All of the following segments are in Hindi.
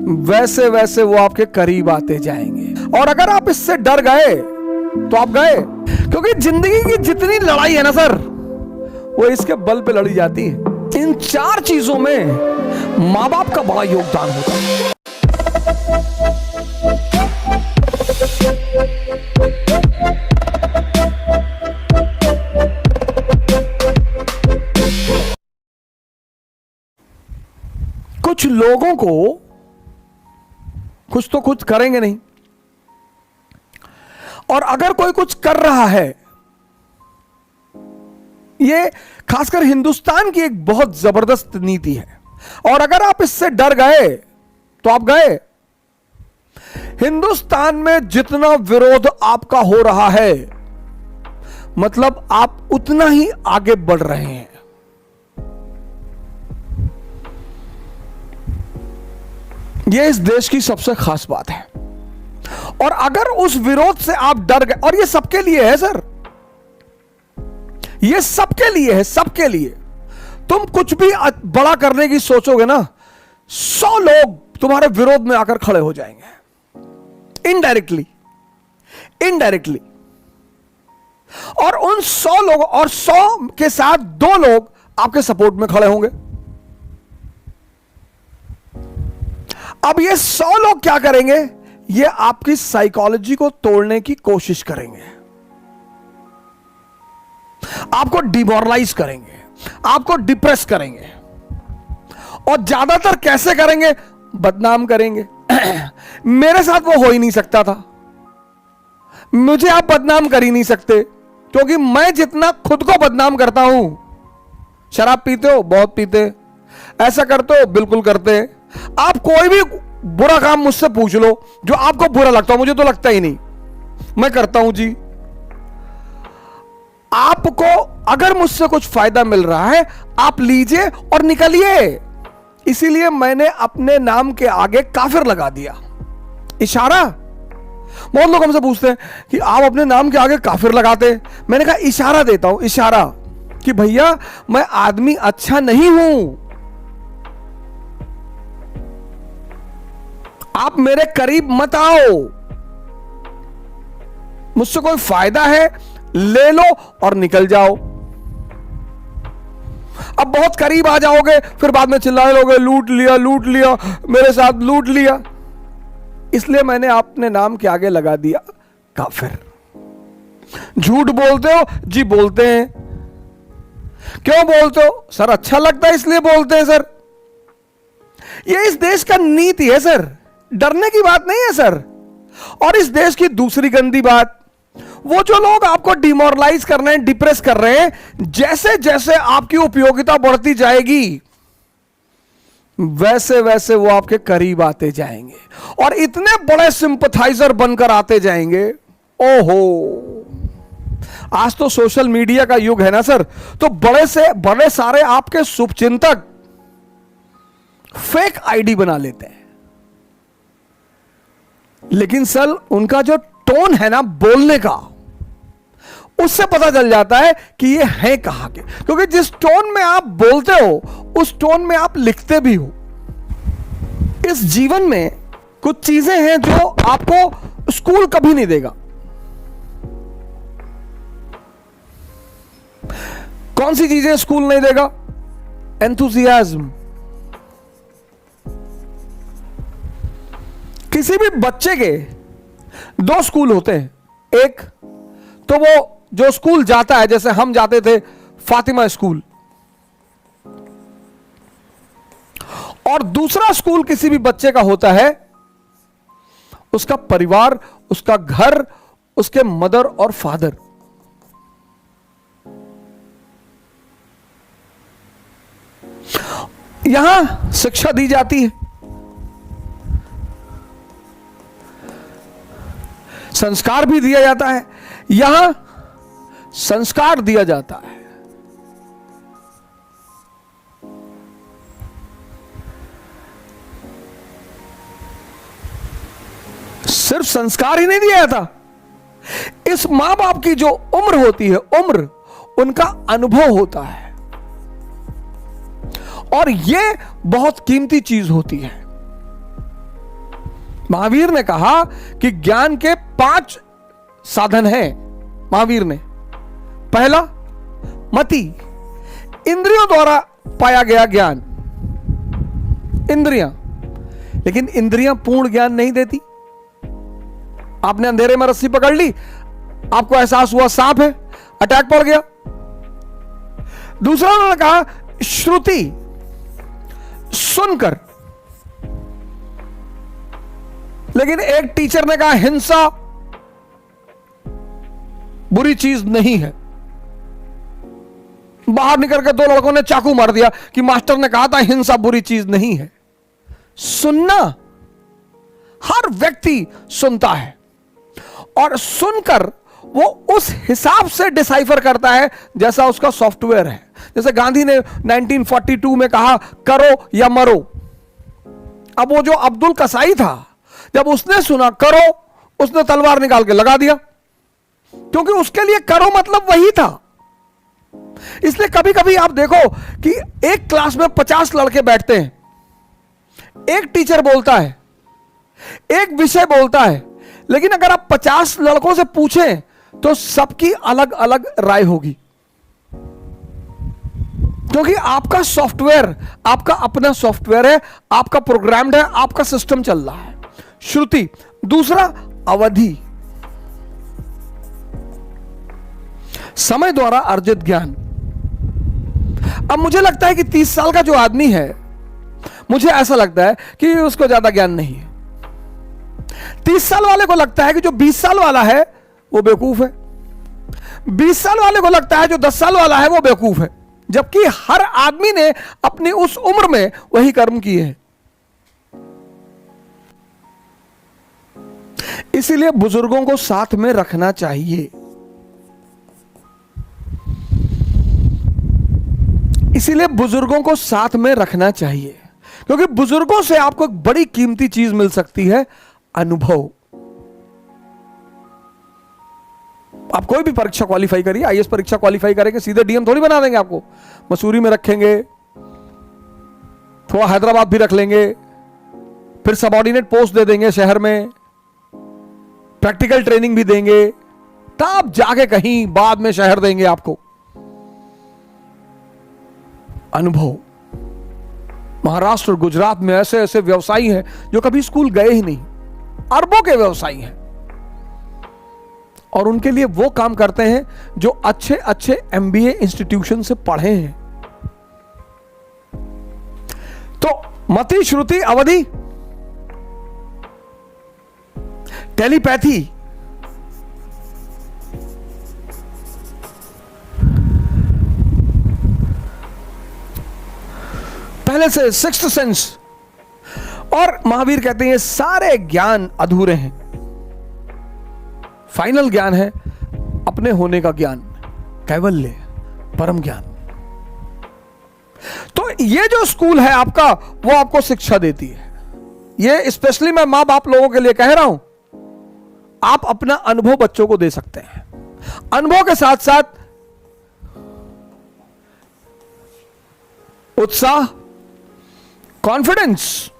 वैसे वैसे वो आपके करीब आते जाएंगे। और अगर आप इससे डर गए तो आप गए, क्योंकि जिंदगी की जितनी लड़ाई है ना सर, वो इसके बल पे लड़ी जाती है। इन चार चीजों में मां बाप का बड़ा योगदान होता है। कुछ लोगों को कुछ तो कुछ करेंगे नहीं, और अगर कोई कुछ कर रहा है, ये खासकर हिंदुस्तान की एक बहुत जबरदस्त नीति है, और अगर आप इससे डर गए तो आप गए। हिंदुस्तान में जितना विरोध आपका हो रहा है, मतलब आप उतना ही आगे बढ़ रहे हैं। यह इस देश की सबसे खास बात है। और अगर उस विरोध से आप डर गए, और ये सबके लिए है सर, ये सबके लिए है, सबके लिए। तुम कुछ भी बड़ा करने की सोचोगे ना, 100 लोग तुम्हारे विरोध में आकर खड़े हो जाएंगे, इनडायरेक्टली, इनडायरेक्टली। और उन 100 लोगों और 100 के साथ 2 लोग आपके सपोर्ट में खड़े होंगे। अब ये 100 लोग क्या करेंगे? ये आपकी साइकोलॉजी को तोड़ने की कोशिश करेंगे, आपको डिमोरलाइज करेंगे, आपको डिप्रेस करेंगे। और ज्यादातर कैसे करेंगे? बदनाम करेंगे। मेरे साथ वो हो ही नहीं सकता था, मुझे आप बदनाम कर ही नहीं सकते, क्योंकि मैं जितना खुद को बदनाम करता हूं। शराब पीते हो? बहुत पीते। ऐसा करते हो? बिल्कुल करते। आप कोई भी बुरा काम मुझसे पूछ लो जो आपको बुरा लगता हो, मुझे तो लगता ही नहीं, मैं करता हूं जी। आपको अगर मुझसे कुछ फायदा मिल रहा है, आप लीजिए और निकलिए। इसीलिए मैंने अपने नाम के आगे काफिर लगा दिया, इशारा। बहुत लोग हमसे पूछते हैं कि आप अपने नाम के आगे काफिर लगाते। मैंने कहा इशारा देता हूं, इशारा, कि भैया मैं आदमी अच्छा नहीं हूं, आप मेरे करीब मत आओ। मुझसे कोई फायदा है ले लो और निकल जाओ। अब बहुत करीब आ जाओगे, फिर बाद में चिल्लाने लोगे, लूट लिया, लूट लिया, मेरे साथ लूट लिया। इसलिए मैंने अपने नाम के आगे लगा दिया काफिर। झूठ बोलते हो? जी बोलते हैं। क्यों बोलते हो? सर अच्छा लगता है इसलिए बोलते हैं सर। ये इस देश का नीति है सर, डरने की बात नहीं है सर। और इस देश की दूसरी गंदी बात, वो जो लोग आपको डिमोरलाइज कर रहे हैं, डिप्रेस कर रहे हैं, जैसे जैसे आपकी उपयोगिता बढ़ती जाएगी, वैसे वैसे वो आपके करीब आते जाएंगे और इतने बड़े सिंपथाइजर बनकर आते जाएंगे। ओहो, आज तो सोशल मीडिया का युग है ना सर, तो बड़े से बड़े सारे आपके शुभचिंतक फेक आईडी बना लेते हैं। लेकिन सर उनका जो टोन है ना बोलने का, उससे पता चल जाता है कि ये है कहां के। क्योंकि जिस टोन में आप बोलते हो, उस टोन में आप लिखते भी हो। इस जीवन में कुछ चीजें हैं जो आपको स्कूल कभी नहीं देगा। कौन सी चीजें स्कूल नहीं देगा? एंथुसियाज्म। किसी भी बच्चे के 2 स्कूल होते हैं। एक तो वो जो स्कूल जाता है, जैसे हम जाते थे फातिमा स्कूल, और दूसरा स्कूल किसी भी बच्चे का होता है उसका परिवार, उसका घर, उसके मदर और फादर। यहां शिक्षा दी जाती है, संस्कार भी दिया जाता है। यहां संस्कार दिया जाता है। सिर्फ संस्कार ही नहीं दिया जाता, इस मां बाप की जो उम्र होती है, उम्र, उनका अनुभव होता है। और यह बहुत कीमती चीज होती है। महावीर ने कहा कि ज्ञान के 5 साधन हैं। महावीर ने पहला मति, इंद्रियों द्वारा पाया गया ज्ञान। इंद्रियां, लेकिन इंद्रियां पूर्ण ज्ञान नहीं देती। आपने अंधेरे में रस्सी पकड़ ली, आपको एहसास हुआ सांप है, अटैक पड़ गया। दूसरा उन्होंने कहा श्रुति, सुनकर। लेकिन एक टीचर ने कहा हिंसा बुरी चीज नहीं है। बाहर निकल के 2 लड़कों ने चाकू मार दिया कि मास्टर ने कहा था हिंसा बुरी चीज नहीं है। सुनना, हर व्यक्ति सुनता है और सुनकर वो उस हिसाब से डिसाइफर करता है जैसा उसका सॉफ्टवेयर है। जैसे गांधी ने 1942 में कहा करो या मरो। अब वो जो अब्दुल कसाई था, जब उसने सुना करो, उसने तलवार निकाल के लगा दिया, क्योंकि उसके लिए करो मतलब वही था। इसलिए कभी कभी आप देखो कि एक क्लास में 50 लड़के बैठते हैं, एक टीचर बोलता है, एक विषय बोलता है, लेकिन अगर आप 50 लड़कों से पूछें तो सबकी अलग अलग राय होगी, क्योंकि आपका सॉफ्टवेयर, आपका अपना सॉफ्टवेयर है, आपका प्रोग्राम्ड है, आपका सिस्टम चल रहा है। श्रुति। दूसरा अवधि, समय द्वारा अर्जित ज्ञान। अब मुझे लगता है कि 30 साल का जो आदमी है, मुझे ऐसा लगता है कि उसको ज्यादा ज्ञान नहीं है। 30 साल वाले को लगता है कि जो 20 साल वाला है वो बेवकूफ है। 20 साल वाले को लगता है जो 10 साल वाला है वो बेवकूफ है, जबकि हर आदमी ने अपनी उस उम्र में वही कर्म किए हैं। इसीलिए बुजुर्गों को साथ में रखना चाहिए। इसीलिए बुजुर्गों को साथ में रखना चाहिए, क्योंकि बुजुर्गों से आपको एक बड़ी कीमती चीज मिल सकती है, अनुभव। आप कोई भी परीक्षा क्वालिफाई करिए, आईएएस परीक्षा क्वालिफाई करेंगे, सीधे डीएम थोड़ी बना देंगे आपको। मसूरी में रखेंगे, थोड़ा हैदराबाद भी रख लेंगे, फिर सबऑर्डिनेट पोस्ट दे देंगे शहर में, प्रैक्टिकल ट्रेनिंग भी देंगे, तब जाके कहीं बाद में शहर देंगे आपको। अनुभव। महाराष्ट्र और गुजरात में ऐसे ऐसे व्यवसायी हैं जो कभी स्कूल गए ही नहीं, अरबों के व्यवसायी हैं, और उनके लिए वो काम करते हैं जो अच्छे अच्छे एमबीए इंस्टीट्यूशन से पढ़े हैं। तो मति, श्रुति, अवधि, टेलीपैथी, पहले से सिक्स्थ सेंस। और महावीर कहते हैं ये सारे ज्ञान अधूरे हैं। फाइनल ज्ञान है अपने होने का ज्ञान, कैवल्य, परम ज्ञान। तो ये जो स्कूल है आपका, वो आपको शिक्षा देती है। ये स्पेशली मैं मां बाप लोगों के लिए कह रहा हूं, आप अपना अनुभव बच्चों को दे सकते हैं। अनुभव के साथ साथ उत्साह, कॉन्फिडेंस,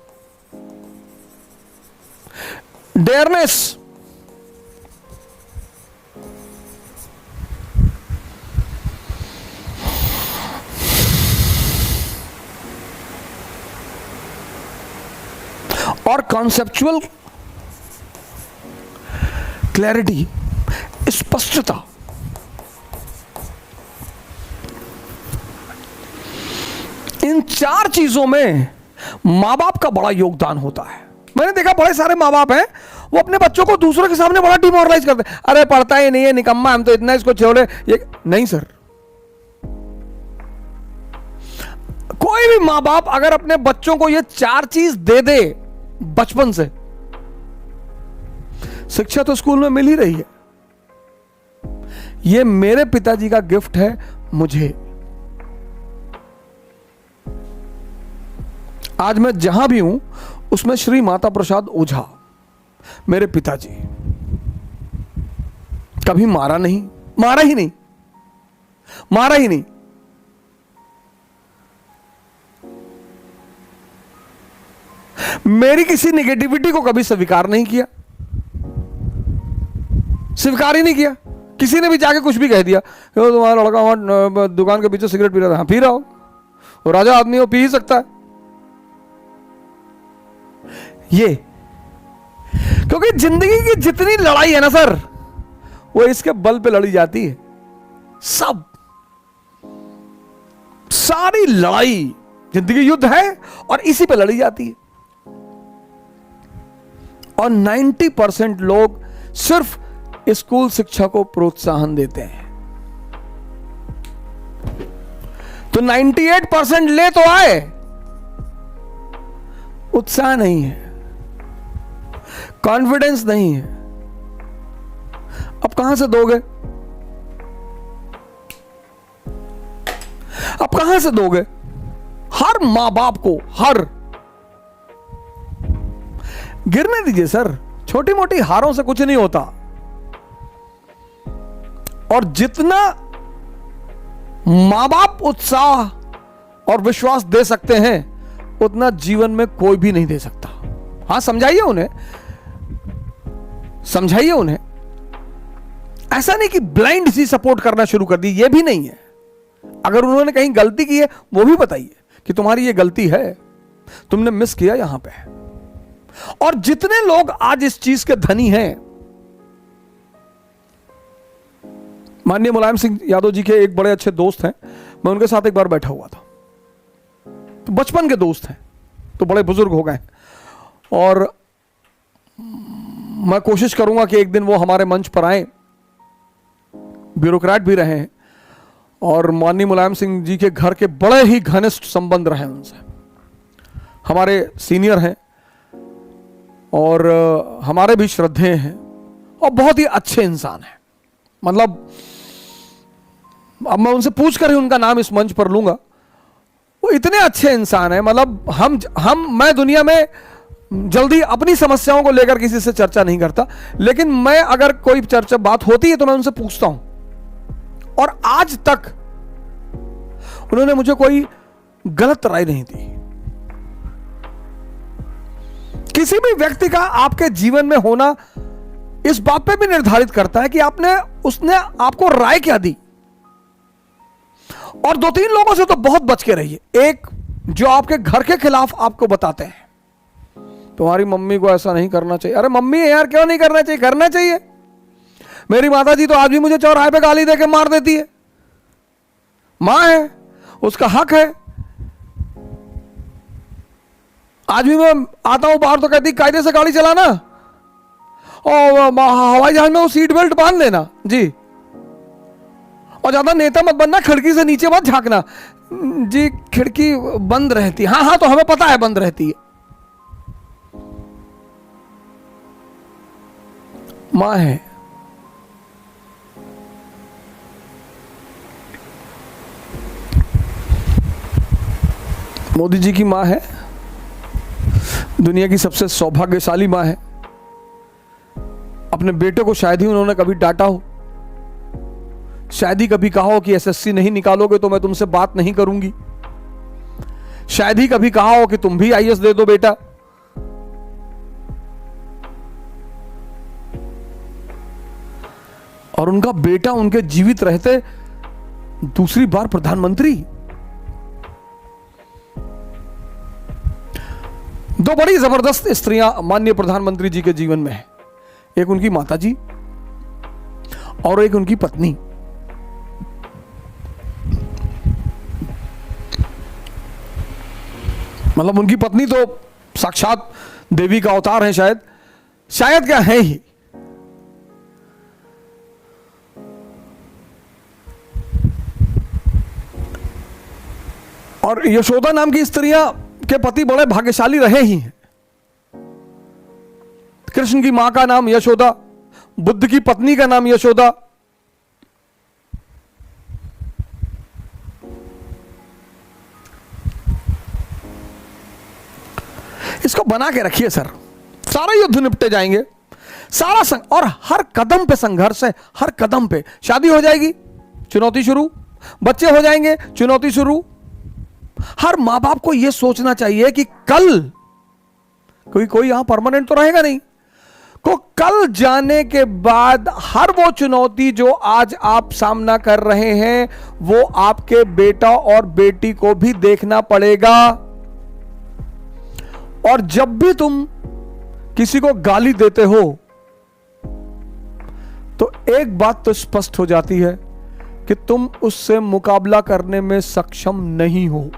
डेयरनेस, और कॉन्सेप्चुअल क्लैरिटी, स्पष्टता। इन 4 चीजों में मां बाप का बड़ा योगदान होता है। मैंने देखा बड़े सारे मां बाप हैं, वो अपने बच्चों को दूसरों के सामने बड़ा डिमोरलाइज करते हैं। अरे पढ़ता ही नहीं है, निकम्मा, हम तो इतना इसको छोड़े। ये नहीं सर, कोई भी मां बाप अगर अपने बच्चों को ये 4 चीज दे दे बचपन से, शिक्षा तो स्कूल में मिल ही रही है। ये मेरे पिताजी का गिफ्ट है मुझे। आज मैं जहां भी हूं उसमें श्री माता प्रसाद ओझा, मेरे पिताजी, कभी मारा नहीं, मारा ही नहीं, मारा ही नहीं। मेरी किसी निगेटिविटी को कभी स्वीकार नहीं किया, स्वीकार ही नहीं किया। किसी ने भी जाके कुछ भी कह दिया, तुम्हारा लड़का वहां दुकान के पीछे सिगरेट पी रहा था, हाँ पी रहा हो, वो राजा आदमी हो, पी ही सकता है। ये क्योंकि जिंदगी की जितनी लड़ाई है ना सर, वो इसके बल पे लड़ी जाती है। सब सारी लड़ाई जिंदगी युद्ध है और इसी पे लड़ी जाती है। और 90% लोग सिर्फ स्कूल शिक्षा को प्रोत्साहन देते हैं। तो 98% ले तो आए, उत्साह नहीं है, कॉन्फिडेंस नहीं है। अब कहां से दोगे? अब कहां से दोगे? हर मां बाप को गिरने दीजिए सर, छोटी मोटी हारों से कुछ नहीं होता। और जितना मां बाप उत्साह और विश्वास दे सकते हैं, उतना जीवन में कोई भी नहीं दे सकता। हां, समझाइए उन्हें, समझाइए उन्हें। ऐसा नहीं कि ब्लाइंड सी सपोर्ट करना शुरू कर दी, यह भी नहीं है। अगर उन्होंने कहीं गलती की है, वो भी बताइए कि तुम्हारी ये गलती है, तुमने मिस किया यहां पे। और जितने लोग आज इस चीज के धनी हैं, माननीय मुलायम सिंह यादव जी के एक बड़े अच्छे दोस्त हैं, मैं उनके साथ एक बार बैठा हुआ था। तो बचपन के दोस्त हैं, तो बड़े बुजुर्ग हो गए, और मैं कोशिश करूंगा कि एक दिन वो हमारे मंच पर आए। ब्यूरोक्रेट भी रहे हैं और माननीय मुलायम सिंह जी के घर के बड़े ही घनिष्ठ संबंध रहे उनसे। हमारे सीनियर हैं और हमारे भी श्रद्धेय हैं और बहुत ही अच्छे इंसान हैं। मतलब अब मैं उनसे पूछ कर ही उनका नाम इस मंच पर लूंगा। वो इतने अच्छे इंसान हैं, मतलब मैं दुनिया में जल्दी अपनी समस्याओं को लेकर किसी से चर्चा नहीं करता, लेकिन मैं अगर कोई चर्चा बात होती है तो मैं उनसे पूछता हूं। और आज तक उन्होंने मुझे कोई गलत राय नहीं दी। किसी भी व्यक्ति का आपके जीवन में होना इस बात पे भी निर्धारित करता है कि उसने आपको राय क्या दी। और 2-3 लोगों से तो बहुत बच के रहिए। एक, जो आपके घर के खिलाफ आपको बताते हैं, तुम्हारी मम्मी को ऐसा नहीं करना चाहिए। अरे मम्मी है यार, क्यों नहीं करना चाहिए? करना चाहिए। मेरी माता जी तो आज भी मुझे चौराहे पे गाली देके मार देती है। मां है, उसका हक है। आज भी मैं आता हूं बाहर तो कहती कायदे से गाड़ी चलाना, और हवाई जहाज में वो सीट बेल्ट बांध लेना जी, और ज्यादा नेता मत बनना, खिड़की से नीचे मत झांकना जी, खिड़की बंद रहती। हाँ तो हमें पता है बंद रहती है। मां है। मोदी जी की मां है, दुनिया की सबसे सौभाग्यशाली मां है। अपने बेटे को शायद ही उन्होंने कभी डांटा हो, शायद ही कभी कहा हो कि एसएससी नहीं निकालोगे तो मैं तुमसे बात नहीं करूंगी, शायद ही कभी कहा हो कि तुम भी आईएएस दे दो बेटा। और उनका बेटा उनके जीवित रहते दूसरी बार प्रधानमंत्री। 2 बड़ी जबरदस्त स्त्रियां माननीय प्रधानमंत्री जी के जीवन में है। एक उनकी माता जी और एक उनकी पत्नी। मतलब उनकी पत्नी तो साक्षात देवी का अवतार है, शायद क्या है ही। और यशोदा नाम की स्त्रियां के पति बड़े भाग्यशाली रहे ही हैं। कृष्ण की मां का नाम यशोदा, बुद्ध की पत्नी का नाम यशोदा। इसको बना के रखिए सर, सारा युद्ध निपटे जाएंगे। सारा और हर कदम पे संघर्ष है, हर कदम पे। शादी हो जाएगी, चुनौती शुरू। बच्चे हो जाएंगे, चुनौती शुरू। हर मां बाप को यह सोचना चाहिए कि कल कोई यहां परमानेंट तो रहेगा नहीं। को कल जाने के बाद हर वो चुनौती जो आज आप सामना कर रहे हैं वो आपके बेटा और बेटी को भी देखना पड़ेगा। और जब भी तुम किसी को गाली देते हो तो एक बात तो स्पष्ट हो जाती है कि तुम उससे मुकाबला करने में सक्षम नहीं हो।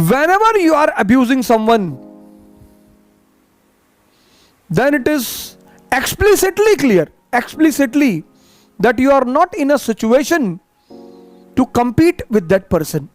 Whenever you are abusing someone, then it is explicitly clear, that you are not in a situation to compete with that person.